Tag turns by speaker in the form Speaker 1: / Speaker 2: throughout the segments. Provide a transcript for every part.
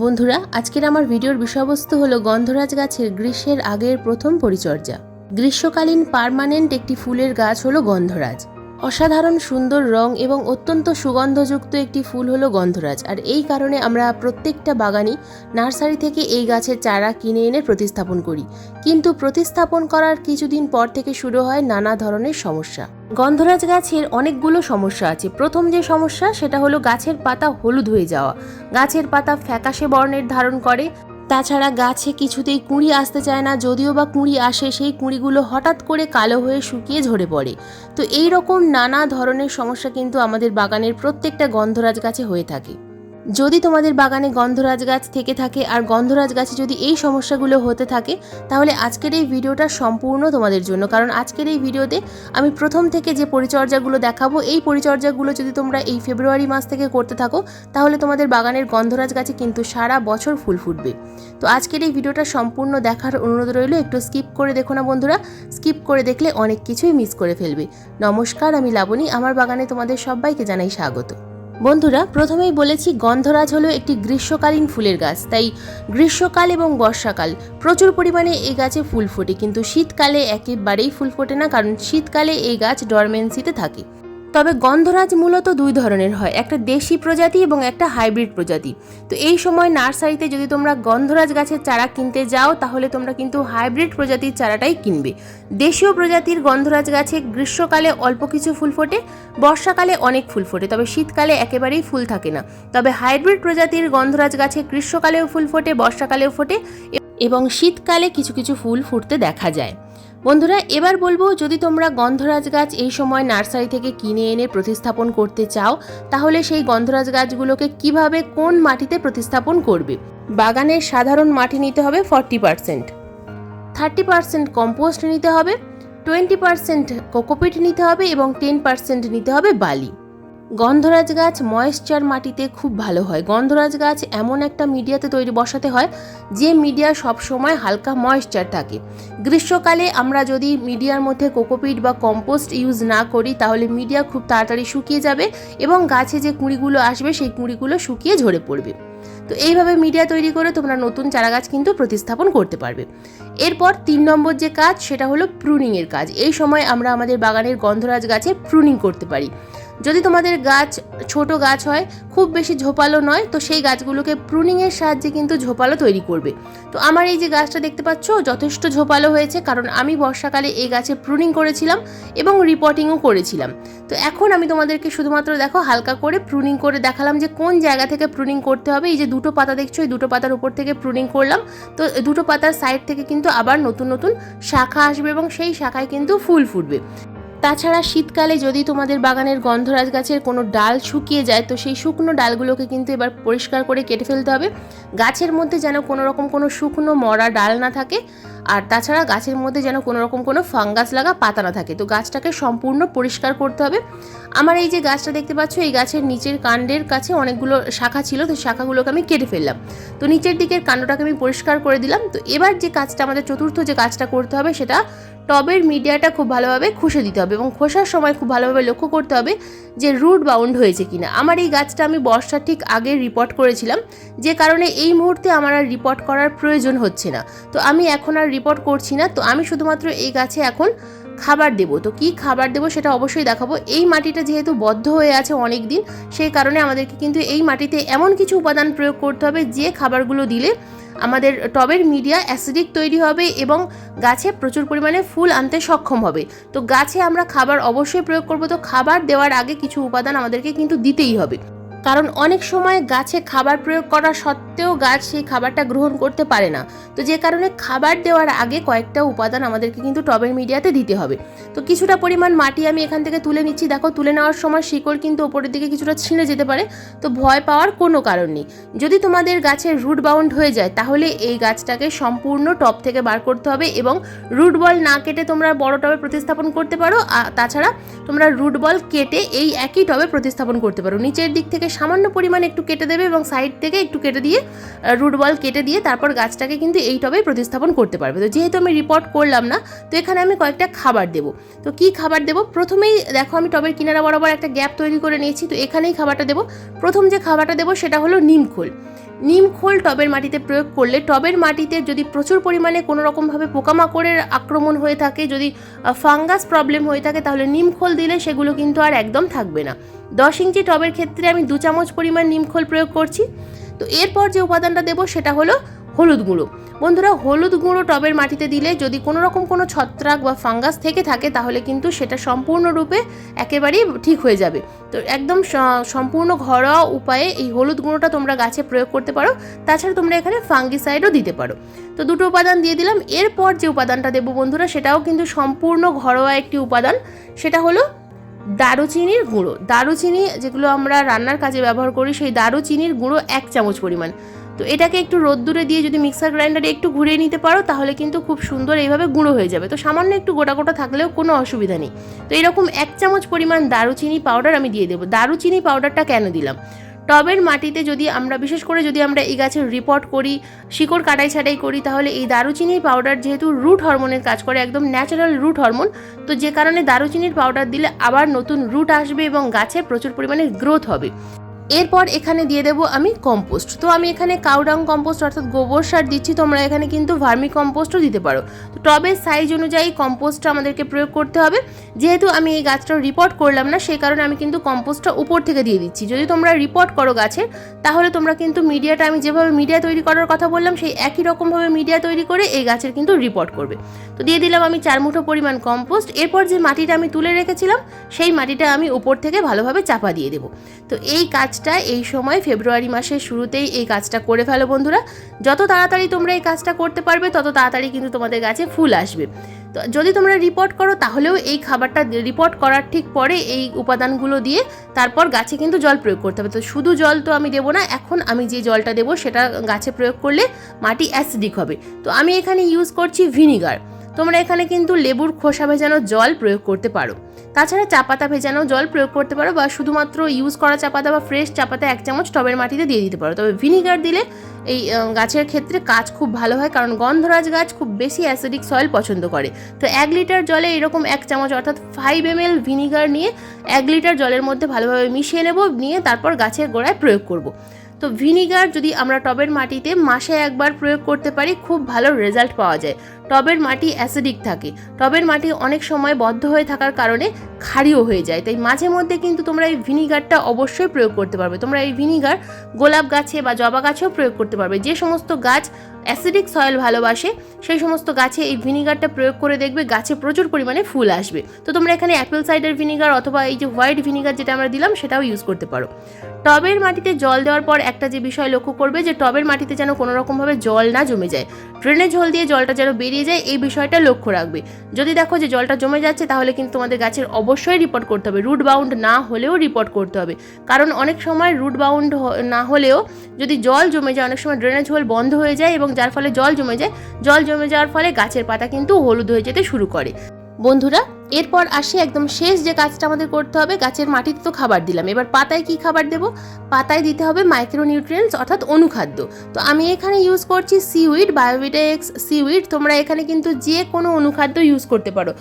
Speaker 1: বন্ধুরা, আজকের আমার ভিডিওর বিষয়বস্তু হলো গন্ধরাজ গাছের গ্রীষ্মের আগের প্রথম পরিচর্যা। গ্রীষ্মকালীন পার্মানেন্ট একটি ফুলের গাছ হলো গন্ধরাজ। অসাধারণ সুন্দর রং এবং অত্যন্ত সুগন্ধযুক্ত একটি ফুল হলো গন্ধরাজ। আর এই কারণে আমরা প্রত্যেকটা বাগানই নার্সারি থেকে এই গাছের চারা কিনে এনে প্রতিস্থাপন করি। কিন্তু প্রতিস্থাপন করার কিছুদিন পর থেকে শুরু হয় নানা ধরনের সমস্যা। গন্ধরাজ গাছের অনেকগুলো সমস্যা আছে। প্রথম যে সমস্যা সেটা হলো গাছের পাতা হলুদ হয়ে যাওয়া, গাছের পাতা ফ্যাকাশে বর্ণের ধারণ করে। তাছাড়া গাছে কিছুতেই কুঁড়ি আসতে চায় না, যদিও বা কুঁড়ি আসে সেই কুঁড়িগুলো হঠাৎ করে কালো হয়ে শুকিয়ে ঝরে পড়ে। তো এই রকম নানা ধরনের সমস্যা কিন্তু আমাদের বাগানের প্রত্যেকটা গন্ধরাজ গাছে হয়ে থাকে। যদি তোমাদের বাগানে গন্ধরাজ গাছ থেকে থাকে আর গন্ধরাজ গাছে যদি এই সমস্যাগুলো হতে থাকে, তাহলে আজকের এই ভিডিওটা সম্পূর্ণ তোমাদের জন্য। কারণ আজকের এই ভিডিওতে আমি প্রথম থেকে যে পরিচর্যাগুলো দেখাবো, এই পরিচর্যাগুলো যদি তোমরা এই ফেব্রুয়ারি মাস থেকে করতে থাকো, তাহলে তোমাদের বাগানের গন্ধরাজ গাছে কিন্তু সারা বছর ফুল ফুটবে। তো আজকের এই ভিডিওটা সম্পূর্ণ দেখার অনুরোধ রইল। একটু স্কিপ করে দেখো না বন্ধুরা, স্কিপ করে দেখলে অনেক কিছুই মিস করে ফেলবে। নমস্কার, আমি লাবণী, আমার বাগানে তোমাদের সবাইকে জানাই স্বাগত। বন্ধুরা, প্রথমেই বলেছি গন্ধরাজ হলো একটি গ্রীষ্মকালীন ফুলের গাছ। তাই গ্রীষ্মকাল এবং বর্ষাকাল প্রচুর পরিমাণে এই গাছে ফুল ফোটে, কিন্তু শীতকালে একেবারেই ফুল ফোটে না, কারণ শীতকালে এই গাছ ডরমেন্সিতে থাকে। তবে গন্ধরাজ মূলত দুই ধরনের হয়, একটা দেশি প্রজাতি এবং একটা হাইব্রিড প্রজাতি। তো এই সময় নার্সারিতে যদি তোমরা গন্ধরাজ গাছের চারা কিনতে যাও, তাহলে তোমরা কিন্তু হাইব্রিড প্রজাতির চারাটাই কিনবে। দেশীয় প্রজাতির গন্ধরাজ গাছে গ্রীষ্মকালে অল্প কিছু ফুল ফোটে, বর্ষাকালে অনেক ফুল ফোটে, তবে শীতকালে একেবারেই ফুল থাকে না। তবে হাইব্রিড প্রজাতির গন্ধরাজ গাছে গ্রীষ্মকালেও ফুল ফোটে, বর্ষাকালেও ফোটে এবং শীতকালে কিছু কিছু ফুল ফুটতে দেখা যায়। বন্ধুরা, এবার বলবো, যদি তোমরা গন্ধরাজ গাছ এই সময় নার্সারি থেকে কিনে এনে প্রতিস্থাপন করতে চাও, তাহলে সেই গন্ধরাজ গাছগুলোকে কিভাবে কোন মাটিতে প্রতিস্থাপন করবে। বাগানের সাধারণ মাটি নিতে হবে 40%, 30% কম্পোস্ট নিতে হবে, 20% কোকোপিট নিতে হবে এবং 10% নিতে হবে বালি। গন্ধরাজ গাছ ময়েশ্চার মাটিতে খুব ভালো হয়। গন্ধরাজ গাছ এমন একটা মিডিয়াতে বসাতে হয় যে মিডিয়া সবসময় হালকা ময়েশ্চার থাকে। গ্রীষ্মকালে আমরা যদি মিডিয়ার মধ্যে কোকোপিট বা কম্পোস্ট ইউজ না করি, তাহলে মিডিয়া খুব তাড়াতাড়ি শুকিয়ে যাবে এবং গাছে যে কুঁড়িগুলো আসবে সেই কুঁড়িগুলো শুকিয়ে ঝরে পড়বে। তো এইভাবে মিডিয়া তৈরি করে তোমরা নতুন চারাগাছ কিন্তু প্রতিস্থাপন করতে পারবে। এরপর 3 নম্বর যে কাজ, সেটা হলো প্রুনিংয়ের কাজ। এই সময় আমরা আমাদের বাগানের গন্ধরাজ গাছে প্রুনিং করতে পারি। যদি তোমাদের গাছ ছোট গাছ হয়, খুব বেশি ঝোপালো নয়, তো সেই গাছগুলোকে প্রুনিংয়ের সাহায্যে কিন্তু ঝোপালো তৈরি করবে। তো আমার এই যে গাছটা দেখতে পাচ্ছ, যথেষ্ট ঝোপালো হয়েছে, কারণ আমি বর্ষাকালে এই গাছে প্রুনিং করেছিলাম এবং রিপোর্টিংও করেছিলাম। তো এখন আমি তোমাদেরকে শুধুমাত্র দেখো হালকা করে প্রুনিং করে দেখালাম যে কোন জায়গা থেকে প্রুনিং করতে হবে। এই যে দুটো পাতা দেখছো, এই দুটো পাতার উপর থেকে প্রুনিং করলাম। তো দুটো পাতার সাইড থেকে কিন্তু আবার নতুন নতুন শাখা আসবে এবং সেই শাখায় কিন্তু ফুল ফুটবে। তাছাড়া শীতকালে যদি তোমাদের বাগানের গন্ধরাজ গাছের কোনো ডাল শুকিয়ে যায়, তো সেই শুকনো ডালগুলোকে কিন্তু এবার পরিষ্কার করে কেটে ফেলতে হবে। গাছের মধ্যে যেন কোনো রকম কোনো শুকনো মরা ডাল না থাকে, আর তাছাড়া গাছের মধ্যে যেন কোনো রকম কোনো ফাঙ্গাস লাগা পাতা না থাকে। তো গাছটাকে সম্পূর্ণ পরিষ্কার করতে হবে। আমার এই যে গাছটা দেখতে পাচ্ছ, এই গাছের নিচের কাণ্ডের কাছে অনেকগুলো শাখা ছিল, তো শাখাগুলোকে আমি কেটে ফেললাম। তো নিচের দিকের কাণ্ডটাকে আমি পরিষ্কার করে দিলাম। তো এবার যে কাজটা আমাদের চতুর্থ যে কাজটা করতে হবে, সেটা টবের মিডিয়াটা খুব ভালোভাবে খুশে দিতে হবে এবং খোসার সময় খুব ভালোভাবে লক্ষ্য করতে হবে যে রুট বাউন্ড হয়েছে কিনা। আমার এই গাছটা আমি বর্ষার ঠিক আগে রিপোর্ট করেছিলাম, যে কারণে এই মুহূর্তে আমার আর রিপোর্ট করার প্রয়োজন হচ্ছে না। তো আমি এখন আর রিপোর্ট করছি না। তো আমি শুধুমাত্র এই গাছে এখন খাবার দেবো। তো কি খাবার দেবো সেটা অবশ্যই দেখাবো। এই মাটিটা যেহেতু বদ্ধ হয়ে আছে অনেক দিন, সেই কারণে আমাদেরকে কিন্তু এই মাটিতে এমন কিছু উপাদান প্রয়োগ করতে হবে যে খাবারগুলো দিলে আমাদের টবের মিডিয়া অ্যাসিডিক তৈরি হবে এবং গাছে প্রচুর পরিমাণে ফুল আনতে সক্ষম হবে। তো গাছে আমরা খাবার অবশ্যই প্রয়োগ করব। তো খাবার দেওয়ার আগে কিছু উপাদান আমাদেরকে কিন্তু দিতেই হবে, কারণ অনেক সময় গাছে খাবার প্রয়োগ করা সত্ত্বেও গাছ সেই খাবারটা গ্রহণ করতে পারে না। তো যে কারণে খাবার দেওয়ার আগে কয়েকটা উপাদান আমাদেরকে কিন্তু টবের মিডিয়াতে দিতে হবে। তো কিছুটা পরিমাণ মাটি আমি এখান থেকে তুলে নিচ্ছি। দেখো, তুলে নেওয়ার সময় শিকড় কিন্তু ওপরের দিকে কিছুটা ছিঁড়ে যেতে পারে, তো ভয় পাওয়ার কোনো কারণ নেই। যদি তোমাদের গাছের রুট বাউন্ড হয়ে যায়, তাহলে এই গাছটাকে সম্পূর্ণ টব থেকে বার করতে হবে এবং রুট বল না কেটে তোমরা বড় টবে প্রতিস্থাপন করতে পারো। তাছাড়া তোমরা রুট বল কেটে এই একই টবে প্রতিস্থাপন করতে পারো। নিচের দিক থেকে সামান্য পরিমাণে একটু কেটে দেবে এবং সাইড থেকে একটু কেটে দিয়ে রুট বল কেটে দিয়ে তারপর গাছটাকে কিন্তু এই টবে প্রতিস্থাপন করতে পারবে। তো যেহেতু আমি রিপোর্ট করলাম না, তো এখানে আমি কয়েকটা খাবার দেবো। তো কি খাবার দেবো, প্রথমেই দেখো আমি টবের কিনারা বরাবর একটা গ্যাপ তৈরি করে নিয়েছি। তো এখানেই খাবারটা দেবো। প্রথম যে খাবারটা দেবো সেটা হলো নিমখোল। নিম খোল টবের মাটিতে প্রয়োগ করলে টবের মাটিতে যদি প্রচুর পরিমাণে কোনো রকমভাবে পোকামাকড়ের আক্রমণ হয়ে থাকে, যদি ফাঙ্গাস প্রবলেম হয়ে থাকে, তাহলে নিম খোল দিলে সেগুলো কিন্তু আর একদম থাকবে না। 10 ইঞ্চি টবের ক্ষেত্রে আমি 2 চামচ পরিমাণ নিম খোল প্রয়োগ করছি। তো এরপর যে উপাদানটা দেবো সেটা হলো হলুদ গুঁড়ো। বন্ধুরা, হলুদ গুঁড়ো টবের মাটিতে দিলে যদি কোনো রকম কোনো ছত্রাক বা ফাঙ্গাস থেকে থাকে তাহলে কিন্তু সেটা সম্পূর্ণরূপে একেবারেই ঠিক হয়ে যাবে। তো একদম সম্পূর্ণ ঘরোয়া উপায়ে এই হলুদ গুঁড়োটা তোমরা গাছে প্রয়োগ করতে পারো। তাছাড়া তোমরা এখানে ফাঙ্গিসাইডও দিতে পারো। তো দুটো উপাদান দিয়ে দিলাম। এরপর যে উপাদানটা দেবো বন্ধুরা, সেটাও কিন্তু সম্পূর্ণ ঘরোয়া একটি উপাদান, সেটা হলো দারুচিনির গুঁড়ো। দারুচিনি যেগুলো আমরা রান্নার কাজে ব্যবহার করি, সেই দারুচিনির গুঁড়ো 1 চামচ পরিমাণ। তো এটাকে একটু রোদ্দুরে দিয়ে যদি মিক্সার গ্রাইন্ডারে একটু ঘুরিয়ে নিতে পারো তাহলে কিন্তু খুব সুন্দর এইভাবে গুঁড়ো হয়ে যাবে। তো সামান্য একটু গোটা গোটা থাকলেও কোনো অসুবিধা নেই। তো এরকম 1 চামচ পরিমাণ দারুচিনি পাউডার আমি দিয়ে দেবো। দারুচিনি পাউডারটা কেন দিলাম, টবের মাটিতে যদি আমরা বিশেষ করে যদি আমরা এই গাছের রিপোর্ট করি, শিকড় কাটাই ছাটাই করি, তাহলে এই দারুচিনির পাউডার যেহেতু রুট হরমোনের কাজ করে, একদম ন্যাচারাল রুট হরমোন, তো যে কারণে দারুচিনির পাউডার দিলে আবার নতুন রুট আসবে এবং গাছে প্রচুর পরিমাণে গ্রোথ হবে। এরপর এখানে দিয়ে দেবো আমি কম্পোস্ট। তো আমি এখানে কাউডাং কম্পোস্ট অর্থাৎ গোবর সার দিচ্ছি, তোমরা এখানে কিন্তু ভার্মি কম্পোস্টও দিতে পারো। তো টবের সাইজ অনুযায়ী কম্পোস্টটা আমাদেরকে প্রয়োগ করতে হবে। যেহেতু আমি এই গাছটা রিপোর্ট করলাম না, সেই কারণে আমি কিন্তু কম্পোস্টটা উপর থেকে দিয়ে দিচ্ছি। যদি তোমরা রিপোর্ট করো গাছের, তাহলে তোমরা কিন্তু মিডিয়াটা, আমি যেভাবে মিডিয়া তৈরি করার কথা বললাম সেই একই রকমভাবে মিডিয়া তৈরি করে এই গাছের কিন্তু রিপোর্ট করবে। তো দিয়ে দিলাম আমি 4 মুঠো পরিমাণ কম্পোস্ট। এরপর যে মাটিটা আমি তুলে রেখেছিলাম সেই মাটিটা আমি উপর থেকে ভালোভাবে চাপা দিয়ে দেবো। তো এই কাজটা এই সময় ফেব্রুয়ারি মাসের শুরুতেই এই কাজটা করে ফেলো বন্ধুরা। যত তাড়াতাড়ি তোমরা এই কাজটা করতে পারবে তত তাড়াতাড়ি কিন্তু তোমাদের গাছে ফুল আসবে। তো যদি তোমরা রিপোর্ট করো তাহলেও এই খাবারটা রিপোর্ট করার ঠিক পরে এই উপাদানগুলো দিয়ে তারপর গাছে কিন্তু জল প্রয়োগ করতে হবে। তো শুধু জল তো আমি দেবো না, এখন আমি যে জলটা দেবো সেটা গাছে প্রয়োগ করলে মাটি অ্যাসিডিক হবে। তো আমি এখানে ইউজ করছি ভিনিগার। তোমরা এখানে কিন্তু লেবুর খোসা ভেজানো জল প্রয়োগ করতে পারো। তাছাড়া চা পাতা ভেজানো জল প্রয়োগ করতে পারো, বা শুধুমাত্র ইউজ করা চা পাতা বা ফ্রেশ চা পাতা 1 চামচ টবের মাটিতে দিয়ে দিতে পারো। তবে ভিনিগার দিলে এই গাছের ক্ষেত্রে কাজ খুব ভালো হয়, কারণ গন্ধরাজ গাছ খুব বেশি অ্যাসিডিক সয়েল পছন্দ করে। তো 1 লিটার জলে এরকম 1 চামচ অর্থাৎ 5 ml ভিনিগার নিয়ে 1 লিটার জলের মধ্যে ভালোভাবে মিশিয়ে নেব, নিয়ে তারপর গাছের গোড়ায় প্রয়োগ করব। তো ভিনিগার যদি আমরা টবের মাটিতে মাসে 1 বার প্রয়োগ করতে পারি, খুব ভালো রেজাল্ট পাওয়া যায়। টবের মাটি অ্যাসিডিক থাকে, টবের মাটি অনেক সময় বদ্ধ হয়ে থাকার কারণে ক্ষারীয় হয়ে যায়, তাই মাঝে মধ্যে কিন্তু তোমরা এই ভিনিগারটা অবশ্যই প্রয়োগ করতে পারবে। তোমরা এই ভিনিগার গোলাপ গাছে বা জবা গাছেও প্রয়োগ করতে পারবে। যে সমস্ত গাছ অ্যাসিডিক সয়েল ভালোবাসে সেই সমস্ত গাছে এই ভিনিগারটা প্রয়োগ করে দেখবে গাছে প্রচুর পরিমাণে ফুল আসবে। তো তোমরা এখানে অ্যাপেল সাইডার ভিনিগার অথবা এই যে হোয়াইট ভিনিগার যেটা আমরা দিলাম সেটাও ইউজ করতে পারো। টবের মাটিতে জল দেওয়ার পর একটা যে বিষয় লক্ষ্য করবে যে টবের মাটিতে যেন কোনো রকমভাবে জল না জমে যায়, ড্রেনেজ হোল দিয়ে জলটা যেন বেরিয়ে যায়, এই বিষয়টা লক্ষ্য রাখবে। যদি দেখো যে জলটা জমে যাচ্ছে তাহলে কিন্তু তোমাদের গাছের অবশ্যই রিপোর্ট করতে হবে। রুট বাউন্ড না হলেও রিপোর্ট করতে হবে, কারণ অনেক সময় রুট বাউন্ড না হলেও যদি জল জমে যায়, অনেক সময় ড্রেনেজ হোল বন্ধ হয়ে যায় এবং যার ফলে জল জমে যায়। জল জমে যাওয়ার ফলে গাছের পাতা কিন্তু হলুদ হয়ে যেতে শুরু করে। বন্ধুরা, এরপর আসি একদম শেষ যে কাজটা আমাদের করতে হবে। গাছের মাটিতে তো খাবার দিলাম, এবার পাতায় কি খাবার দেব? পাতায় দিতে হবে মাইক্রোনিউট্রিয়েন্টস অর্থাৎ অনুখাদ্য। তো আমি এখানে ইউজ করছি সিউইড, বায়োভিটা এক্স সিউইড। তোমরা এখানে কিন্তু যে কোনো অনুখাদ্য ইউজ করতে পারো।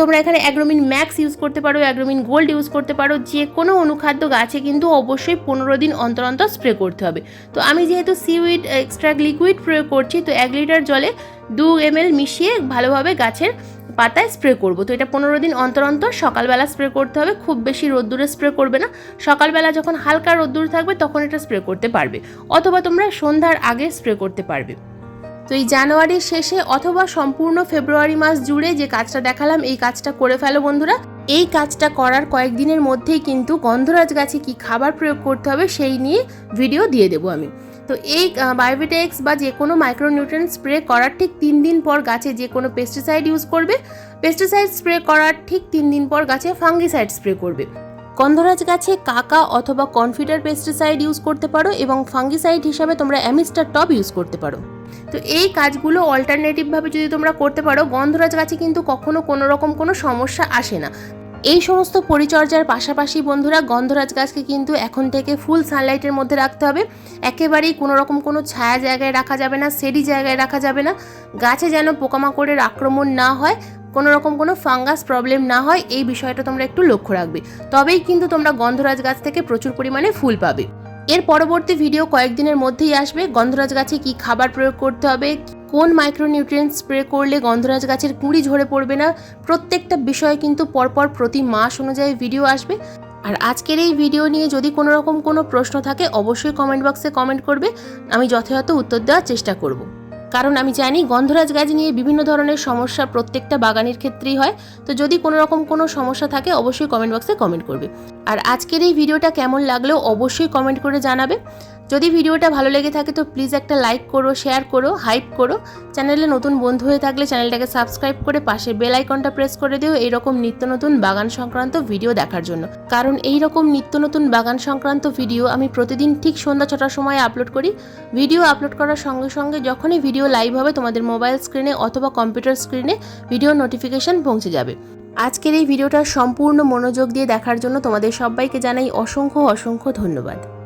Speaker 1: তোমরা এখানে অ্যাগ্রোমিন ম্যাক্স ইউজ করতে পারো, অ্যাগ্রোমিন গোল্ড ইউজ করতে পারো। যে কোনো অনুখাদ্য গাছে কিন্তু অবশ্যই 15 দিন অন্তর অন্তর স্প্রে করতে হবে। তো আমি যেহেতু সিউইড এক্সট্রাক্ট লিকুইড প্রয়োগ করছি, তো 1 লিটার জলে 2 ml মিশিয়ে ভালোভাবে গাছের পাতায় স্প্রে করব। তো এটা 15 দিন অন্তর অন্তর সকালবেলা স্প্রে করতে হবে, খুব বেশি রোদ্দুরে স্প্রে করবে না। সকালবেলা যখন হালকা রোদ্দুর থাকবে তখন এটা স্প্রে করতে পারবে, অথবা তোমরা সন্ধ্যার আগে স্প্রে করতে পারবে। তো এই জানুয়ারির শেষে অথবা সম্পূর্ণ ফেব্রুয়ারি মাস জুড়ে যে কাজটা দেখালাম এই কাজটা করে ফেলো বন্ধুরা। এই কাজটা করার কয়েকদিনের মধ্যেই কিন্তু গন্ধরাজ গাছে কি খাবার প্রয়োগ করতে হবে সেই নিয়ে ভিডিও দিয়ে দেবো আমি। তো এই বায়োভিটা এক্স বা যে কোনো মাইক্রোনিউট্রিয়েন্ট স্প্রে করার ঠিক 3 দিন পর গাছে যে কোনো পেস্টিসাইড ইউজ করবে। পেস্টিসাইড স্প্রে করার ঠিক 3 দিন পর গাছে ফাঙ্গিসাইড স্প্রে করবে। গন্ধরাজ গাছে কাকা অথবা কনফিডার পেস্টিসাইড ইউজ করতে পারো, এবং ফাঙ্গিসাইড হিসাবে তোমরা অ্যামিস্টার টপ ইউজ করতে পারো। তো এই কাজগুলো অল্টারনেটিভভাবে যদি তোমরা করতে পারো, গন্ধরাজ গাছে কিন্তু কখনো কোনো রকম কোনো সমস্যা আসে না। এই সমস্ত পরিচর্যার পাশাপাশি বন্ধুরা গন্ধরাজ গাছকে কিন্তু এখন থেকে ফুল সানলাইটের মধ্যে রাখতে হবে। একেবারেই কোনো রকম কোনো ছায়া জায়গায় রাখা যাবে না, সেডি জায়গায় রাখা যাবে না। গাছে যেন পোকামাকড়ের আক্রমণ না হয়, কোনো রকম কোনো ফাঙ্গাস প্রবলেম না হয়, এই বিষয়টা তোমরা একটু লক্ষ্য রাখবে। তবেই কিন্তু তোমরা গন্ধরাজ গাছ থেকে প্রচুর পরিমাণে ফুল পাবে। এর পরবর্তী ভিডিও কয়েকদিনের মধ্যেই আসবে। গন্ধরাজ গাছে কি খাবার প্রয়োগ করতে হবে, কোন মাইক্রোনিউট্রিয়েন্ট স্প্রে করলে গন্ধরাজ গাছের কুঁড়ি ঝরে পড়বে না, প্রত্যেকটা বিষয় কিন্তু পরপর প্রতি মাস অনুযায়ী ভিডিও আসবে। আর আজকের এই ভিডিও নিয়ে যদি কোনো রকম কোনো প্রশ্ন থাকে অবশ্যই কমেন্ট বক্সে কমেন্ট করবে, আমি যথাযথ উত্তর দেওয়ার চেষ্টা করব। কারণ আমি জানি গন্ধরাজ গাছ নিয়ে বিভিন্ন ধরনের সমস্যা প্রত্যেকটা বাগানের ক্ষেত্রেই হয়। তো যদি কোনো রকম কোনো সমস্যা থাকে অবশ্যই কমেন্ট বক্সে কমেন্ট করবে। আর আজকের এই ভিডিওটা কেমন লাগলো অবশ্যই কমেন্ট করে জানাবে। যদি ভিডিওটা ভালো লেগে থাকে তো প্লিজ একটা লাইক করো, শেয়ার করো, হাইপ করো। চ্যানেলে নতুন বন্ধু হয়ে থাকলে চ্যানেলটাকে সাবস্ক্রাইব করে পাশে বেল আইকনটা প্রেস করে দিও এইরকম নিত্য নতুন বাগান সংক্রান্ত ভিডিও দেখার জন্য। কারণ এইরকম নিত্য নতুন বাগান সংক্রান্ত ভিডিও আমি প্রতিদিন ঠিক সন্ধ্যা 6টার সময় আপলোড করি। ভিডিও আপলোড করার সঙ্গে সঙ্গে যখনই ভিডিও লাইভ হবে তোমাদের মোবাইল স্ক্রিনে অথবা কম্পিউটার স্ক্রিনে ভিডিও নোটিফিকেশন পৌঁছে যাবে। আজকের এই ভিডিওটা সম্পূর্ণ মনোযোগ দিয়ে দেখার জন্য তোমাদের সবাইকে জানাই অসংখ্য অসংখ্য ধন্যবাদ।